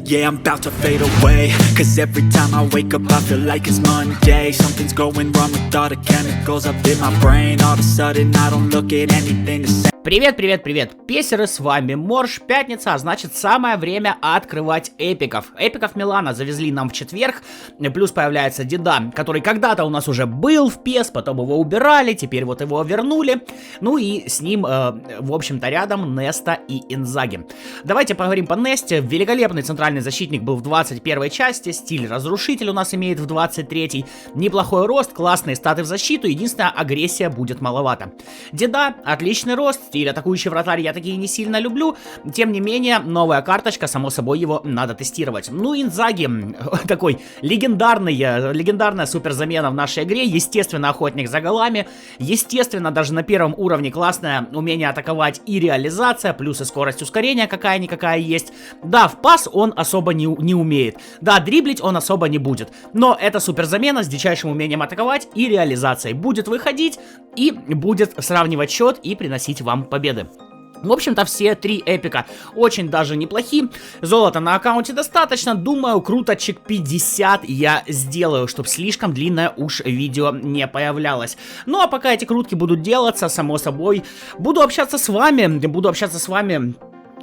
Yeah, I'm about to fade away. Cause every time I wake up I feel like it's Monday. Something's going wrong with all the chemicals up in my brain. All of a sudden I don't look at anything the same. Привет, песеры, с вами Морж, пятница, а значит самое время открывать эпиков. Эпиков Милана завезли нам в четверг, плюс появляется Деда, который когда-то у нас уже был в PES, потом его убирали, теперь вот его вернули. Ну и с ним, в общем-то, рядом Неста и Инзаги. Давайте поговорим по Несте. Великолепный центральный защитник был в 21 части, стиль разрушитель у нас имеет в 23-й, неплохой рост, классные статы в защиту, единственная агрессия будет маловато. Деда, отличный рост, стиль атакующий вратарь я такие не сильно люблю, тем не менее, новая карточка, само собой его надо тестировать. Ну, Инзаги, такой легендарная суперзамена в нашей игре, естественно, охотник за голами, естественно, даже на первом уровне классное умение атаковать и реализация, плюс и скорость ускорения какая-никакая есть. Да, в пас он особо не умеет, да, дриблить он особо не будет, но это суперзамена с дичайшим умением атаковать и реализацией, будет выходить и будет сравнивать счет и приносить вам победы. В общем-то, все три эпика очень даже неплохи. Золота на аккаунте достаточно. Думаю, круточек 50 я сделаю, чтобы слишком длинное уж видео не появлялось. Ну, а пока эти крутки будут делаться, само собой, буду общаться с вами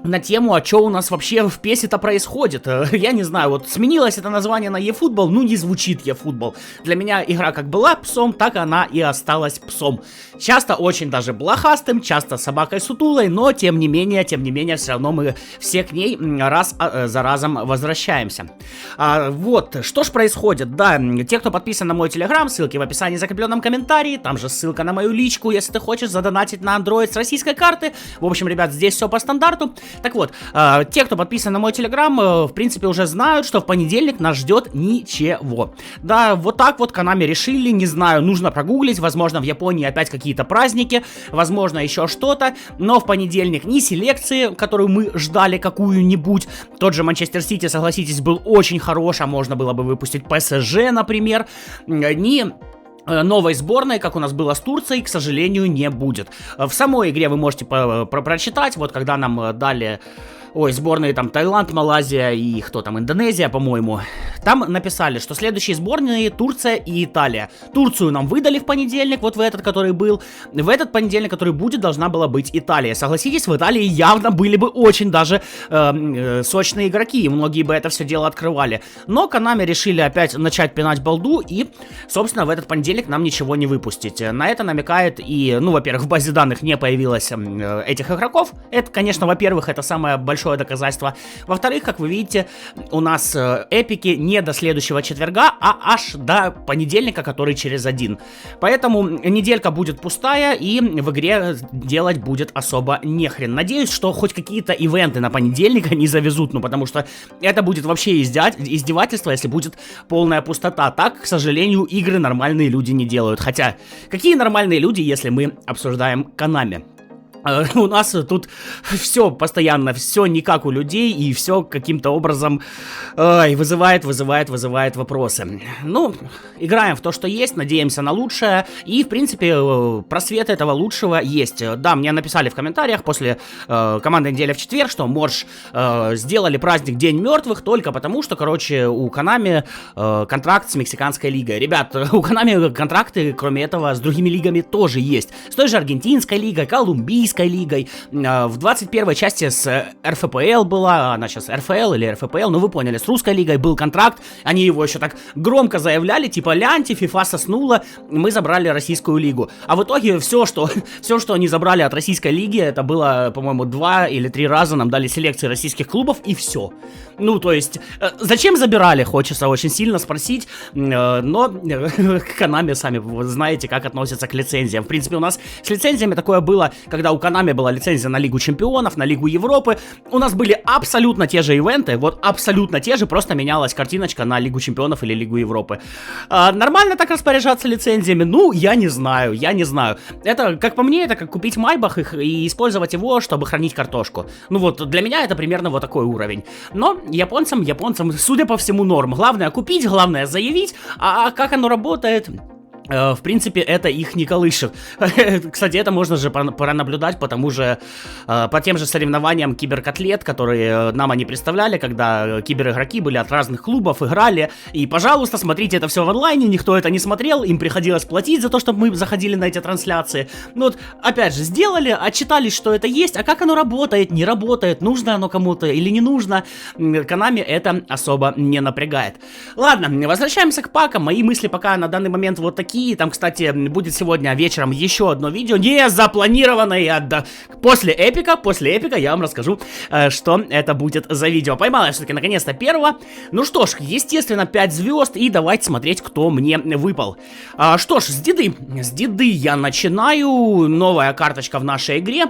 на тему, а что у нас вообще в PES-то происходит. Я не знаю, вот сменилось это название на eFootball, ну не звучит eFootball. Для меня игра как была псом, так она и осталась псом. Часто очень даже блохастым, часто собакой сутулой, но тем не менее, все равно мы все к ней раз за разом возвращаемся. Вот, что ж происходит, да, те, кто подписан на мой телеграм, ссылки в описании, закрепленном комментарии, там же ссылка на мою личку, если ты хочешь задонатить на Android с российской карты. В общем, ребят, здесь все по стандарту. Так вот, те, кто подписан на мой телеграм, в принципе уже знают, что в понедельник нас ждет ничего. Да, вот так вот Konami решили, не знаю, нужно прогуглить, возможно в Японии опять какие-то праздники, возможно еще что-то, но в понедельник ни селекции, которую мы ждали какую-нибудь, тот же Манчестер Сити, согласитесь, был очень хорош, а можно было бы выпустить ПСЖ, например, ни новой сборной, как у нас было с Турцией, к сожалению, не будет. В самой игре вы можете прочитать, вот когда нам дали... Ой, сборные там Таиланд, Малайзия и кто там, Индонезия, по-моему. Там написали, что следующие сборные Турция и Италия. Турцию нам выдали в понедельник, вот в этот, который был. В этот понедельник, который будет, должна была быть Италия. Согласитесь, в Италии явно были бы очень даже сочные игроки, и многие бы это все дело открывали. Но Konami решили опять начать пинать балду, и, собственно, в этот понедельник нам ничего не выпустить. На это намекает и, ну, во-первых, в базе данных не появилось этих игроков. Это, конечно, во-первых, это самое большое доказательство. Во-вторых, как вы видите, у нас эпики не до следующего четверга, а аж до понедельника, который через один. Поэтому неделька будет пустая, и в игре делать будет особо нехрен. Надеюсь, что хоть какие-то ивенты на понедельник они завезут, ну потому что это будет вообще издевательство, если будет полная пустота. Так, к сожалению, игры нормальные люди не делают. Хотя, какие нормальные люди, если мы обсуждаем Konami? У нас тут все постоянно, все не как у людей, и все каким-то образом вызывает вопросы. Ну, играем в то, что есть, надеемся на лучшее, и, в принципе, просвет этого лучшего есть. Да, мне написали в комментариях после командной недели в четверг, что Морж сделали праздник День мертвых только потому, что, короче, у Konami контракт с Мексиканской лигой. Ребят, у Konami контракты, кроме этого, с другими лигами тоже есть. С той же Аргентинской лигой, Колумбийской лигой. В 21 части с РФПЛ была, она сейчас РФЛ или РФПЛ, ну вы поняли, с русской лигой был контракт, они его еще так громко заявляли, типа ляньте, FIFA соснула, мы забрали российскую лигу. А в итоге все, что они забрали от российской лиги, это было, по-моему, 2 или 3 раза нам дали селекции российских клубов, и все. Ну, то есть, зачем забирали, хочется очень сильно спросить, но Konami, сами вы знаете, как относятся к лицензиям. В принципе, у нас с лицензиями такое было, когда у Konami была лицензия на Лигу Чемпионов, на Лигу Европы. У нас были абсолютно те же ивенты, вот абсолютно те же, просто менялась картиночка на Лигу Чемпионов или Лигу Европы. Нормально так распоряжаться лицензиями? Ну, я не знаю. Это, как по мне, это как купить Майбах и использовать его, чтобы хранить картошку. Ну вот, для меня это примерно вот такой уровень. Но японцам, судя по всему, норм. Главное купить, главное заявить, а как оно работает... в принципе, это их не колышет. Кстати, это можно же пронаблюдать по тем же соревнованиям киберкотлет, которые нам они представляли, когда киберигроки были от разных клубов, играли. И, пожалуйста, смотрите это все в онлайне, никто это не смотрел, им приходилось платить за то, чтобы мы заходили на эти трансляции. Ну вот, опять же, сделали, отчитались, что это есть, а как оно работает, не работает, нужно оно кому-то или не нужно, Konami это особо не напрягает. Ладно, возвращаемся к пакам. Мои мысли пока на данный момент вот такие. Там, кстати, будет сегодня вечером еще одно видео, не запланированное после эпика я вам расскажу, что это будет за видео. Поймал я все-таки наконец-то первого. Ну что ж, естественно, 5 звезд, и давайте смотреть, кто мне выпал. Что ж, с деды я начинаю. Новая карточка в нашей игре.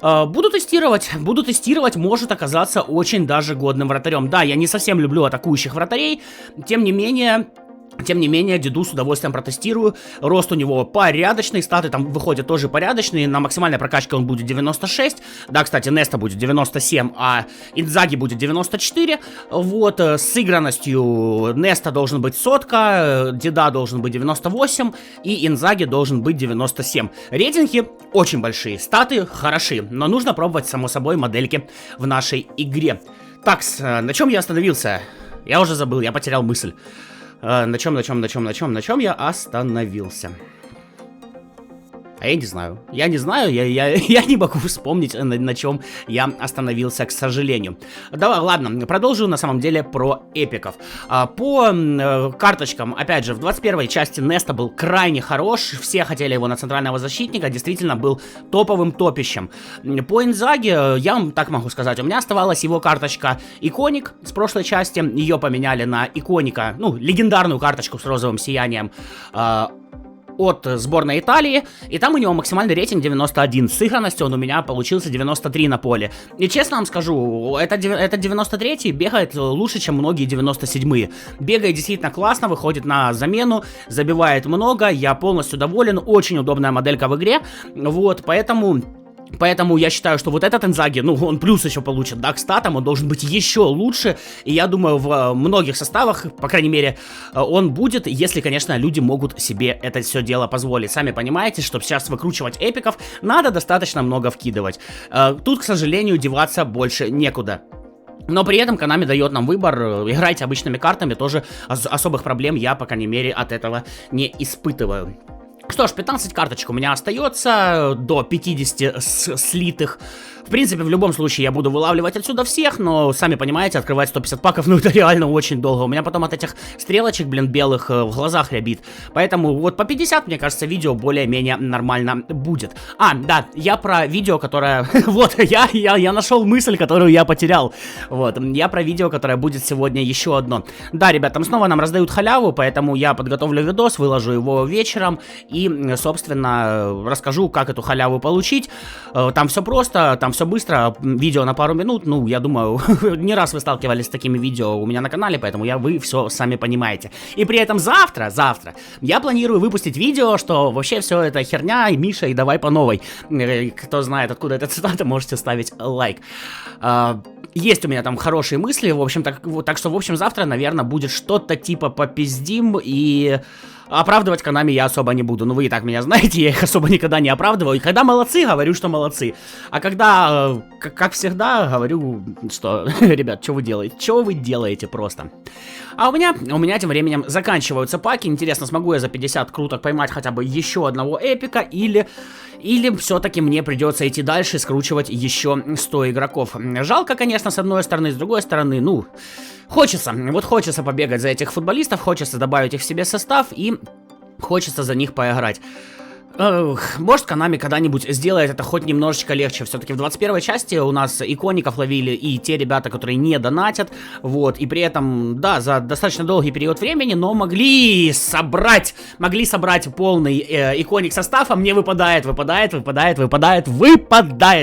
Буду тестировать, может оказаться очень даже годным вратарем. Да, я не совсем люблю атакующих вратарей, тем не менее, деду с удовольствием протестирую. Рост у него порядочный, статы там выходят тоже порядочные. На максимальной прокачке он будет 96. Да, кстати, Неста будет 97, а Инзаги будет 94. Вот, с сыгранностью Неста должен быть 100, деда должен быть 98, и Инзаги должен быть 97. Рейтинги очень большие, статы хороши, но нужно пробовать, само собой, модельки в нашей игре. Так, на чем я остановился? Я уже забыл, я потерял мысль. На чем я остановился? А я не знаю. Я не могу вспомнить, на чем я остановился, к сожалению. Давай, ладно, продолжу на самом деле про эпиков. По карточкам, опять же, в 21-й части Неста был крайне хорош. Все хотели его на центрального защитника, действительно был топовым топищем. По Инзаге, я вам так могу сказать, у меня оставалась его карточка Иконик с прошлой части. Ее поменяли на Иконика, ну, легендарную карточку с розовым сиянием, от сборной Италии, и там у него максимальный рейтинг 91, с сыгранностью он у меня получился 93 на поле. И честно вам скажу, это 93-й бегает лучше, чем многие 97-е. Бегает действительно классно, выходит на замену, забивает много, я полностью доволен, очень удобная моделька в игре, вот, Поэтому я считаю, что вот этот Инзаги, ну, он плюс еще получит, да, к статам, он должен быть еще лучше, и я думаю, в многих составах, по крайней мере, он будет, если, конечно, люди могут себе это все дело позволить. Сами понимаете, чтобы сейчас выкручивать эпиков, надо достаточно много вкидывать. Тут, к сожалению, деваться больше некуда. Но при этом Konami дает нам выбор, играйте обычными картами, тоже особых проблем я, по крайней мере, от этого не испытываю. Что ж, 15 карточек у меня остается, до 50 слитых. В принципе, в любом случае я буду вылавливать отсюда всех, но, сами понимаете, открывать 150 паков, ну это реально очень долго. У меня потом от этих стрелочек, блин, белых в глазах рябит. Поэтому вот по 50, мне кажется, видео более-менее нормально будет. Да, я про видео, которое... Вот, я нашел мысль, которую я потерял. Вот, я про видео, которое будет сегодня еще одно. Да, ребят, там снова нам раздают халяву, поэтому я подготовлю видос, выложу его вечером и, собственно, расскажу, как эту халяву получить. Там все просто, там все быстро, видео на пару минут, ну, я думаю, не раз вы сталкивались с такими видео у меня на канале, поэтому вы все сами понимаете. И при этом завтра я планирую выпустить видео, что вообще все это херня, и Миша, и давай по новой. Кто знает, откуда эта цитата, можете ставить лайк. Есть у меня там хорошие мысли, в общем, так что, в общем, завтра, наверное, будет что-то типа попиздим, и оправдывать Konami я особо не буду. Ну, вы и так меня знаете, я их особо никогда не оправдываю. И когда молодцы, говорю, что молодцы. А когда, как всегда, говорю, что, ребят, что вы делаете? Что вы делаете просто? А у меня тем временем заканчиваются паки. Интересно, смогу я за 50 круток поймать хотя бы еще одного эпика, или все-таки мне придется идти дальше и скручивать еще 100 игроков. Жалко, конечно, с одной стороны, с другой стороны, ну, хочется побегать за этих футболистов, хочется добавить их в себе состав и хочется за них поиграть. Может, Konami когда-нибудь сделает это хоть немножечко легче. Все-таки в 21 части у нас икоников ловили и те ребята, которые не донатят. Вот, и при этом, да, за достаточно долгий период времени, но могли собрать полный иконик состав, а мне выпадает.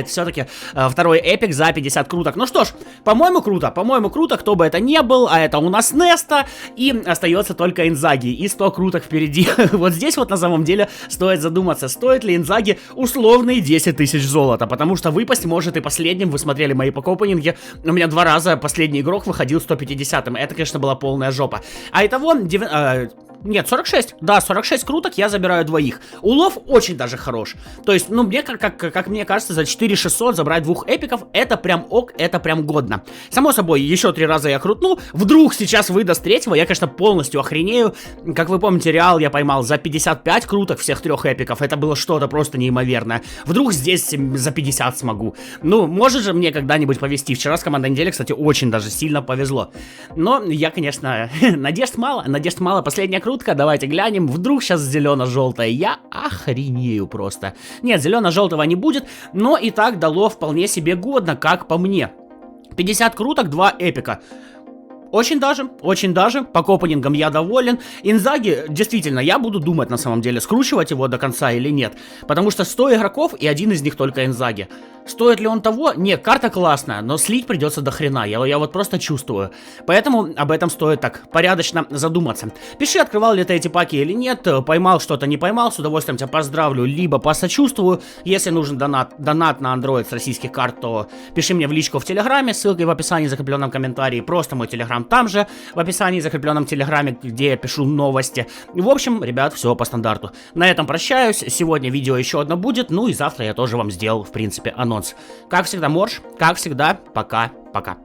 Все-таки второй эпик за 50 круток. Ну что ж, по-моему, круто, кто бы это ни был, а это у нас Неста, и остается только Инзаги, и 100 круток впереди. Вот здесь вот на самом деле стоит задуматься, стоит ли Инзаги условные 10 тысяч золота, потому что выпасть может и последним. Вы смотрели мои пак-опенинги, у меня 2 раза последний игрок выходил 150-м, это, конечно, была полная жопа. А итого, Нет, 46. Да, 46 круток, я забираю двоих. Улов очень даже хорош. То есть, ну, мне, как мне кажется, за 4600 забрать двух эпиков, это прям ок, это прям годно. Само собой, еще 3 раза я крутну. Вдруг сейчас выдаст третьего, я, конечно, полностью охренею. Как вы помните, Реал я поймал за 55 круток всех 3 эпиков. Это было что-то просто неимоверное. Вдруг здесь за 50 смогу. Ну, может же мне когда-нибудь повезти. Вчера с командой недели, кстати, очень даже сильно повезло. Но я, конечно, надежд мало. Последняя крутка, давайте глянем. Вдруг сейчас зелено-желтая. Я охренею просто. Нет, зелено-желтого не будет, но и так дало вполне себе годно, как по мне. 50 круток, 2 эпика. Очень даже, по копанингам я доволен. Инзаги, действительно, я буду думать на самом деле, скручивать его до конца или нет. Потому что 100 игроков и один из них только Инзаги. Стоит ли он того? Нет, карта классная, но слить придется до хрена, я вот просто чувствую. Поэтому об этом стоит так порядочно задуматься. Пиши, открывал ли ты эти паки или нет, поймал что-то, не поймал, с удовольствием тебя поздравлю, либо посочувствую. Если нужен донат на Android с российских карт, то пиши мне в личку в Телеграме, ссылка в описании, в закрепленном комментарии, просто мой Телеграм там же, в описании, в закрепленном Телеграме, где я пишу новости. В общем, ребят, все по стандарту. На этом прощаюсь, сегодня видео еще одно будет, ну и завтра я тоже вам сделал, в принципе, анонс. Как всегда, Морж, как всегда, пока-пока.